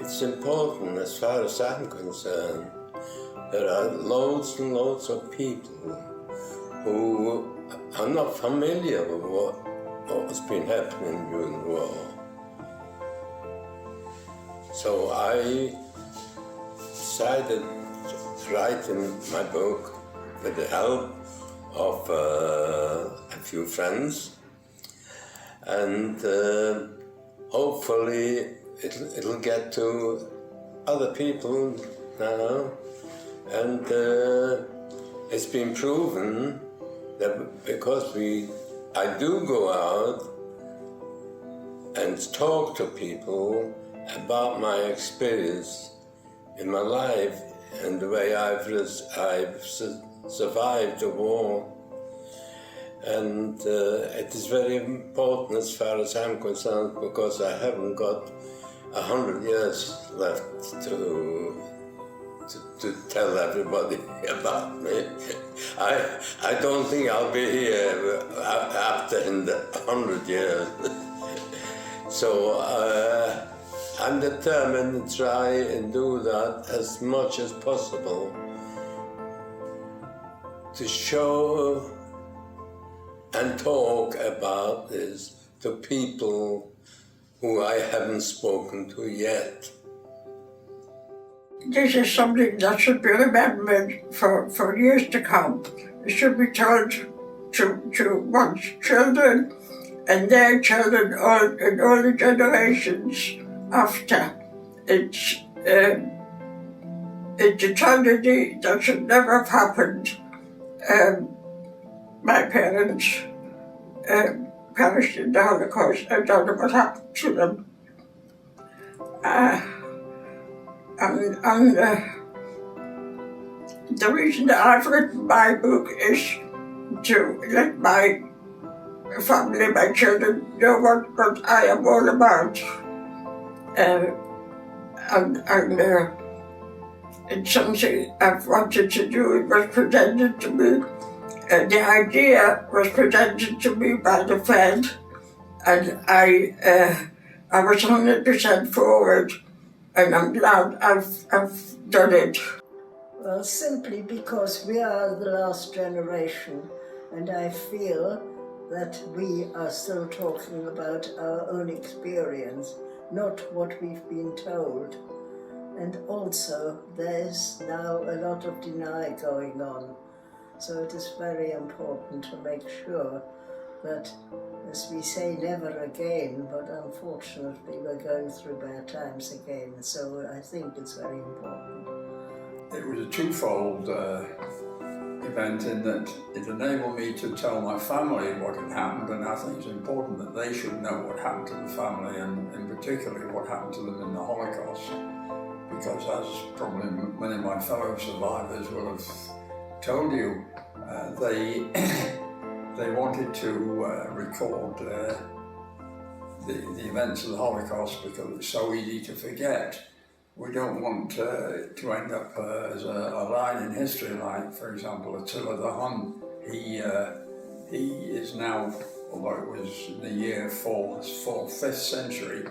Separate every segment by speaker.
Speaker 1: it's important as far as I'm concerned. There are loads and loads of people who are not familiar with what's been happening during the war. So I decided to write in my book with the help of a few friends, and hopefully it'll get to other people now. And it's been proven that because I do go out and talk to people about my experience in my life and the way I've survived the war. And it is very important as far as I'm concerned, because I haven't got 100 years left to tell everybody about me. I don't think I'll be here after in the 100 years. So I'm determined to try and do that as much as possible, to show and talk about this to people who I haven't spoken to yet.
Speaker 2: This is something that should be remembered for years to come. It should be told to one's children and their children and all the generations after. It's a tragedy that should never have happened. My parents perished in the Holocaust. I don't know what happened to them. And the reason that I've written my book is to let my family, my children, know what I am all about. It's something I've wanted to do. It was presented to me. The idea was presented to me by the Fed, and I was 100% forward. And I'm glad I've done it.
Speaker 3: Well, simply because we are the last generation, and I feel that we are still talking about our own experience, not what we've been told. And also, there's now a lot of denial going on. So it is very important to make sure that, as we say, never again, but unfortunately we're going through bad times again, so I think it's very important.
Speaker 4: It was a twofold event in that it enabled me to tell my family what had happened, and I think it's important that they should know what happened to the family, and in particular what happened to them in the Holocaust, because as probably many of my fellow survivors will have told you, they wanted to record the events of the Holocaust because it's so easy to forget. We don't want to end up as a line in history, like, for example, Attila the Hun. He is now, although it was in the year 5th century,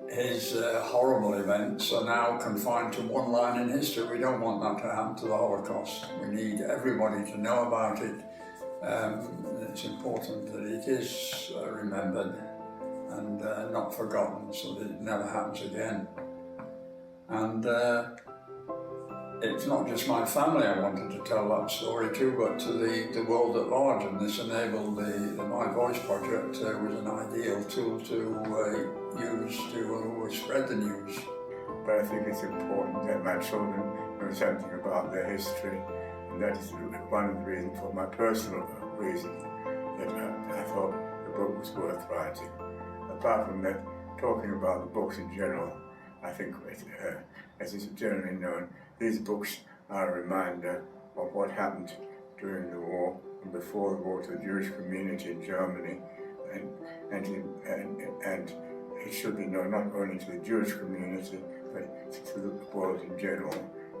Speaker 4: his horrible events are now confined to one line in history. We don't want that to happen to the Holocaust. We need everybody to know about it. It's important that it is remembered and not forgotten, so that it never happens again. And it's not just my family I wanted to tell that story to, but to the world at large, and this enabled the My Voice project was an ideal tool to use to spread the news.
Speaker 5: But I think it's important that my children know something about their history, and that is one of the reasons, for my personal reason, that I thought the book was worth writing. Apart from that, talking about the books in general, I think, as is generally known, these books are a reminder of what happened during the war and before the war to the Jewish community in Germany, and it should be known not only to the Jewish community, but to the world in general.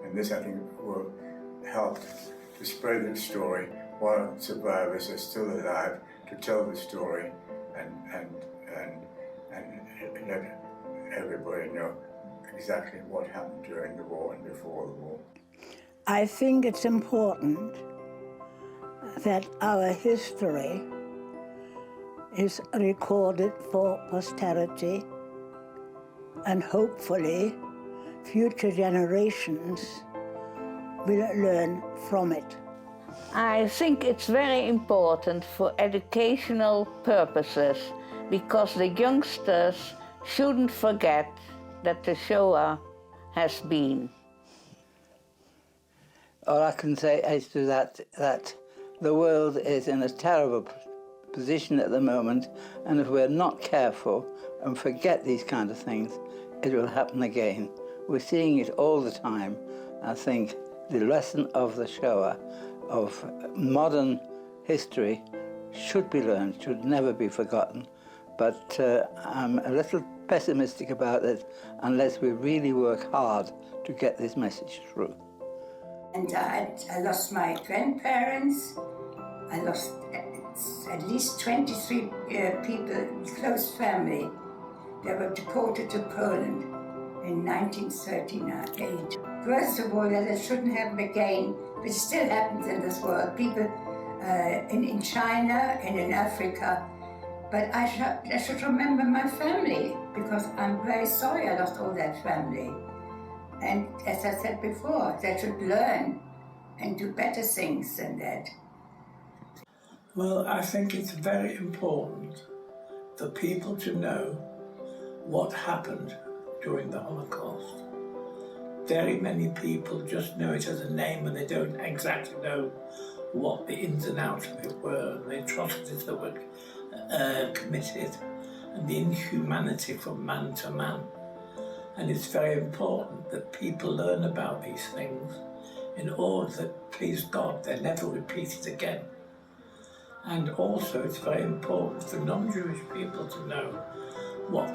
Speaker 5: And this, I think, will help to spread the story while survivors are still alive, to tell the story and let everybody know exactly what happened during the war and before the war.
Speaker 3: I think it's important that our history is recorded for posterity, and hopefully future generations will learn from it.
Speaker 6: I think it's very important for educational purposes because the youngsters shouldn't forget that the Shoah has been.
Speaker 7: All I can say is to that the world is in a terrible position at the moment, and if we're not careful and forget these kind of things, it will happen again. We're seeing it all the time. I think the lesson of the Shoah, of modern history, should be learned, should never be forgotten. But I'm a little pessimistic about it unless we really work hard to get this message through.
Speaker 8: And I lost my grandparents. I lost at least 23 people, close family. They were deported to Poland in 1938. First of all, that it shouldn't happen again, but it still happens in this world. People in China and in Africa. But I should remember my family, because I'm very sorry I lost all that family. And as I said before, they should learn and do better things than that.
Speaker 2: Well, I think it's very important for people to know what happened during the Holocaust. Very many people just know it as a name and they don't exactly know what the ins and outs of it were, and the atrocities that were committed, and the inhumanity from man to man. And it's very important that people learn about these things in order that, please God, they're never repeated again. And also it's very important for non-Jewish people to know what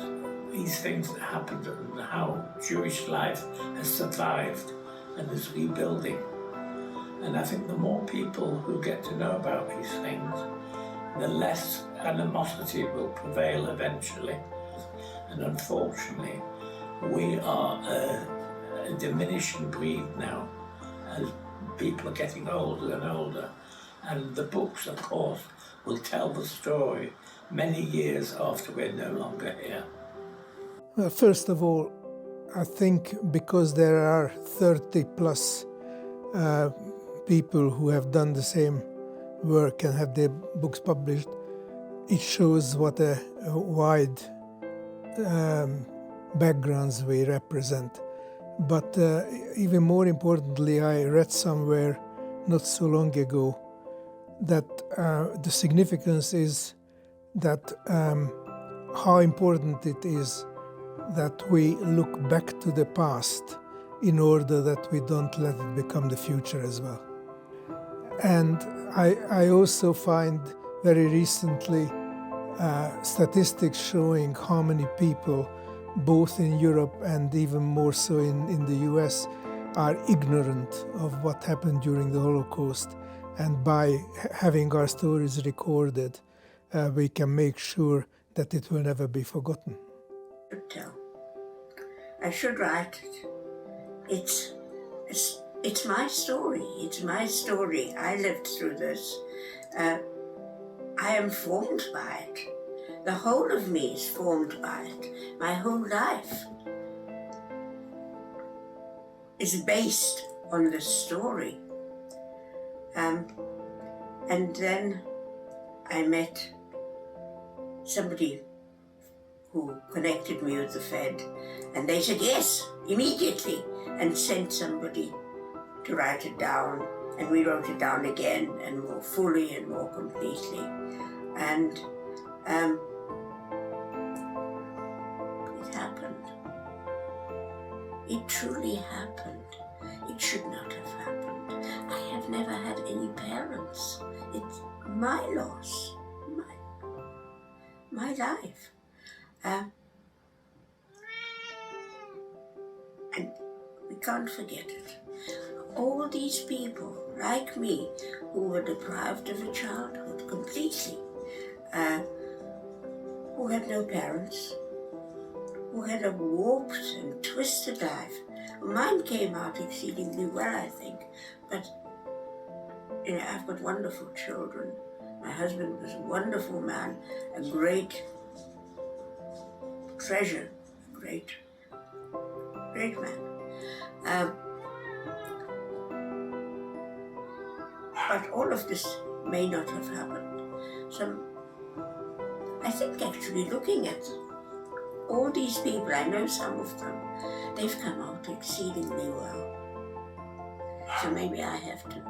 Speaker 2: these things that happened and how Jewish life has survived and is rebuilding. And I think the more people who get to know about these things, the less animosity will prevail eventually. And unfortunately, we are a diminishing breed now as people are getting older and older. And the books, of course, will tell the story many years after we're no longer here.
Speaker 9: Well, first of all, I think because there are 30 plus people who have done the same work and have their books published, it shows what a wide backgrounds we represent. But even more importantly, I read somewhere not so long ago that the significance is that how important it is that we look back to the past in order that we don't let it become the future as well. And I also find very recently statistics showing how many people, both in Europe and even more so in the US, are ignorant of what happened during the Holocaust. And by having our stories recorded, we can make sure that it will never be forgotten.
Speaker 8: I should write it. It's my story. It's my story. I lived through this. I am formed by it. The whole of me is formed by it. My whole life is based on this story. And then I met somebody who connected me with the Fed, and they said yes, immediately, and sent somebody to write it down, and we wrote it down again, and more fully and more completely. And it happened. It truly happened. It should not have happened. I have never had any parents. It's my loss, my life. And we can't forget it. All these people, like me, who were deprived of a childhood completely, who had no parents,
Speaker 10: who had a warped and twisted life. Mine came out exceedingly well, I think, but you know, I've got wonderful children. My husband was a wonderful man, a great treasure, a great man. But all of this may not have happened. So I think actually looking at all these people, I know some of them, they've come out exceedingly well. So maybe I have to